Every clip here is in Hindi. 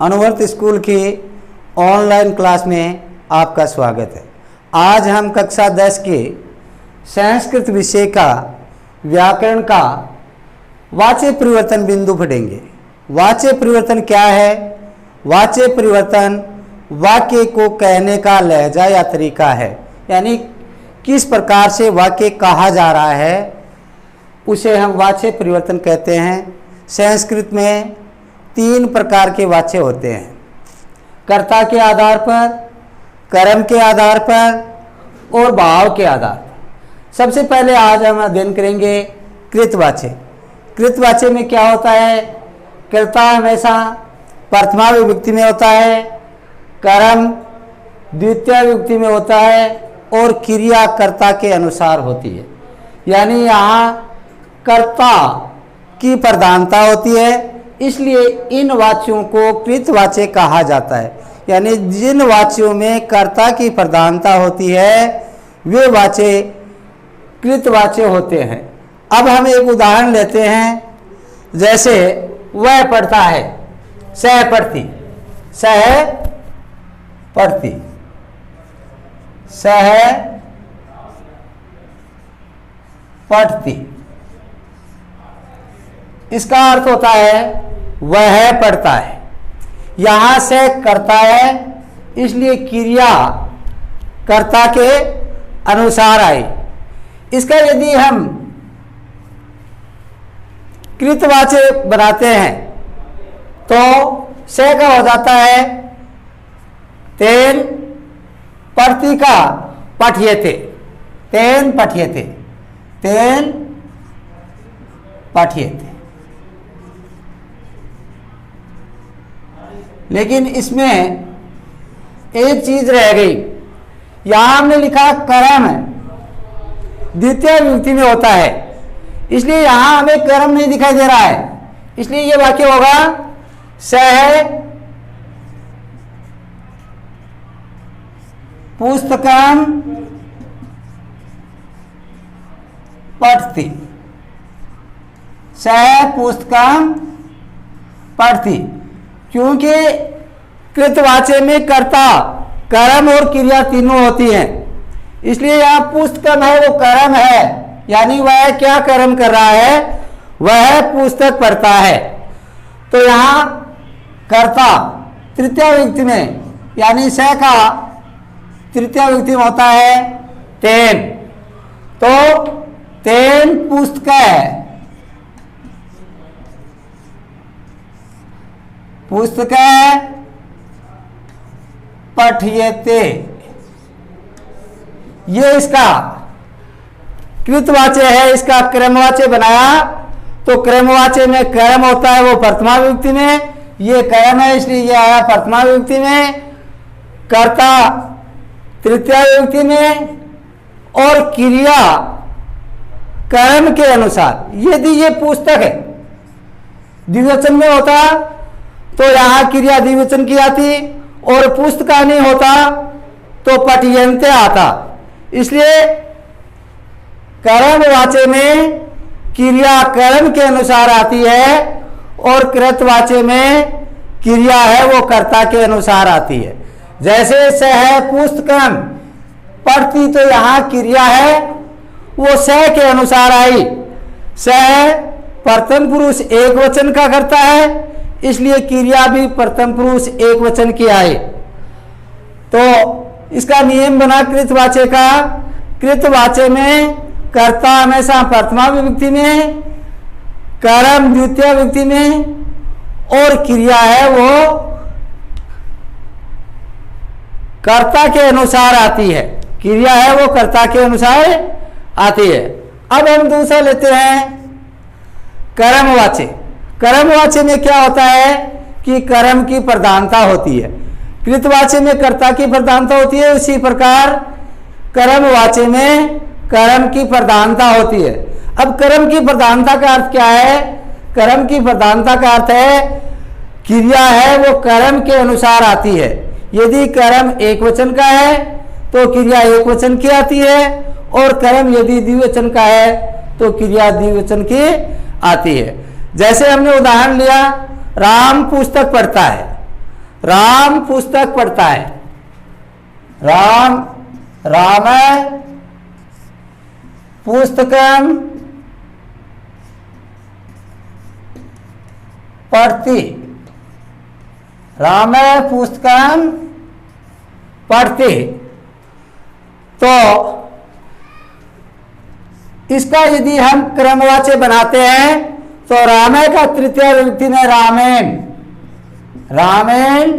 अनुवर्त स्कूल की ऑनलाइन क्लास में आपका स्वागत है। आज हम कक्षा 10 के संस्कृत विषय का व्याकरण का वाच्य परिवर्तन बिंदु पढ़ेंगे। वाच्य परिवर्तन क्या है? वाच्य परिवर्तन वाक्य को कहने का लहजा या तरीका है, यानी किस प्रकार से वाक्य कहा जा रहा है उसे हम वाच्य परिवर्तन कहते हैं। संस्कृत में 3 प्रकार के वाच्य होते हैं, कर्ता के आधार पर, कर्म के आधार पर और भाव के आधार पर। सबसे पहले आज हम अध्ययन करेंगे कृतवाच्य। कृतवाच्य में क्या होता है? कर्ता हमेशा प्रथमा विभक्ति में होता है, कर्म द्वितीय विभक्ति में होता है और क्रिया कर्ता के अनुसार होती है। यानी यहाँ कर्ता की प्रधानता होती है, इसलिए इन वाच्यों को कृतवाच्य कहा जाता है। यानी जिन वाच्यों में कर्ता की प्रधानता होती है वे वाच्य कृतवाच्य होते हैं। अब हम एक उदाहरण लेते हैं, जैसे वह पढ़ता है, सह पढ़ती, सह पढ़ती, सह पढ़ती। इसका अर्थ होता है वह पढ़ता है। यहां से करता है, इसलिए क्रिया कर्ता के अनुसार आई। इसका यदि हम कृतवाच्य बनाते हैं तो से का हो जाता है तेन पढ़ती का पठ्यते, तेन पठ्यते, तेन पठ्यते। लेकिन इसमें एक चीज रह गई, यहां हमने लिखा कर्म है, द्वितीय विभक्ति में होता है, इसलिए यहां हमें कर्म नहीं दिखाई दे रहा है, इसलिए यह वाक्य होगा सह पुस्तकम पठती, सह पुस्तकम पठती। क्योंकि कृतवाच्य में कर्ता, कर्म और क्रिया तीनों होती हैं, इसलिए यहां पुस्तकम है वो कर्म है, यानी वह क्या कर्म कर रहा है? वह पुस्तक पढ़ता है। तो यहां कर्ता तृतीय विभक्ति में, यानी स का तृतीय विभक्ति में होता है तेन, तो तेन पुस्तक है, पुस्तक पठ्यते। ये इसका कृतवाच्य है। इसका क्रमवाच्य बनाया तो क्रमवाच्य में कर्म होता है वो प्रथमा विभक्ति में, ये कर्म है इसलिए ये आया प्रथमा विभक्ति में, कर्ता तृतीय विभक्ति में और क्रिया कर्म के अनुसार। यदि ये पुस्तक है द्विवचन में होता तो यहां क्रिया द्विवचन की आती, और पुस्तका नहीं होता तो पठ्यन्ते आता। इसलिए कर्मवाच्य में क्रिया कर्म के अनुसार आती है और कृतवाच्य में क्रिया है वो कर्ता के अनुसार आती है। जैसे सह पुस्तकम पढ़ती, तो यहां क्रिया है वो सह के अनुसार आई। सह प्रथम पुरुष एक वचन का करता है, इसलिए क्रिया भी प्रथम पुरुष एक वचन की आई। तो इसका नियम बना कृतवाच्य का, कृतवाच्य में कर्ता हमेशा प्रथमा विभक्ति में, कर्म द्वितीय विभक्ति में और क्रिया है वो कर्ता के अनुसार आती है, क्रिया है वो कर्ता के अनुसार आती है। अब हम दूसरा लेते हैं कर्मवाच्य। कर्मवाच्य में क्या होता है कि कर्म की प्रधानता होती है। कृतवाच्य में कर्ता की प्रधानता होती है, उसी प्रकार कर्मवाच्य में कर्म की प्रधानता होती है। अब कर्म की प्रधानता का अर्थ क्या है? कर्म की प्रधानता का अर्थ है क्रिया है वो कर्म के अनुसार आती है। यदि कर्म एक वचन का है तो क्रिया एक वचन की आती है, और कर्म यदि द्विवचन का है तो क्रिया द्विवचन की आती है। जैसे हमने उदाहरण लिया, राम पुस्तक पढ़ता है, राम पुस्तक पढ़ता है, राम राम पुस्तकम पढ़ती, राम पुस्तकम पढ़ती। तो इसका यदि हम क्रमवाच्य बनाते हैं तो रामे का तृतीय विभक्ति में रामेण, रामेण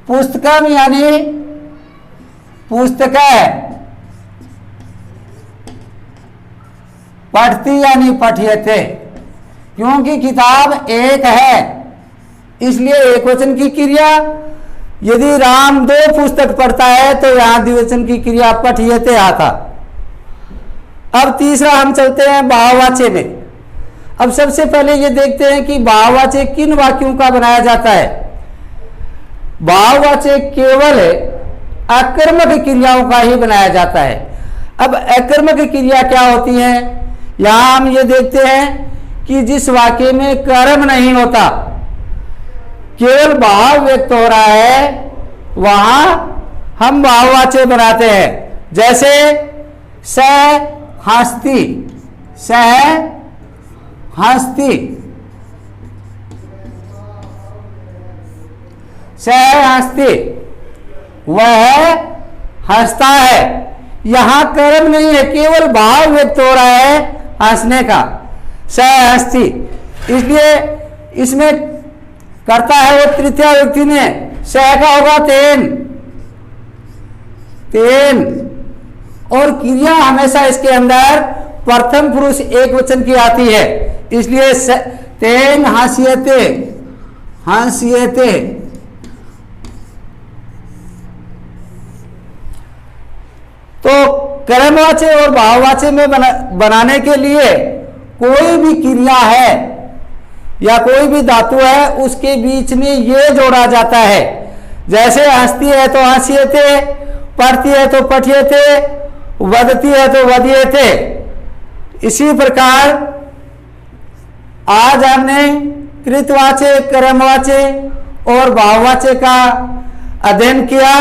पुस्तकम यानी पुस्तक पढ़ती यानी पठियते, क्योंकि किताब एक है इसलिए एक वचन की क्रिया। यदि राम 2 पुस्तक पढ़ता है तो यहां द्विवचन की क्रिया पठियते आता। अब तीसरा हम चलते हैं भाववाच्य में। अब सबसे पहले ये देखते हैं कि भाववाच्य किन वाक्यों का बनाया जाता है। भाववाच्य केवल आकर्मक क्रियाओं का ही बनाया जाता है। अब आकर्मक क्रिया क्या होती है, यहां हम ये देखते हैं कि जिस वाक्य में कर्म नहीं होता, केवल भाव व्यक्त हो रहा है, वहां हम भाववाच्य बनाते हैं। जैसे स हंसती, सह हंसती, सह हंसती, वह हंसता है। यहां कर्म नहीं है, केवल भाव व्यक्त हो रहा है हंसने का, सह हंसती। इसलिए इसमें करता है वो तृतीय व्यक्ति में, सह का होगा तेन, तेन। और क्रिया हमेशा इसके अंदर प्रथम पुरुष एक वचन की आती है, इसलिए तेन हंसियते, हंसियते। तो कर्मवाच्य और भाववाच्य में बनाने के लिए कोई भी क्रिया है या कोई भी धातु है उसके बीच में ये जोड़ा जाता है। जैसे हंसती है तो हंसियते, पढ़ती है तो पठियते, वदती है तो वदियते। इसी प्रकार आज हमने कृतवाच्य, कर्मवाच्य और भाववाच्य का अध्ययन किया।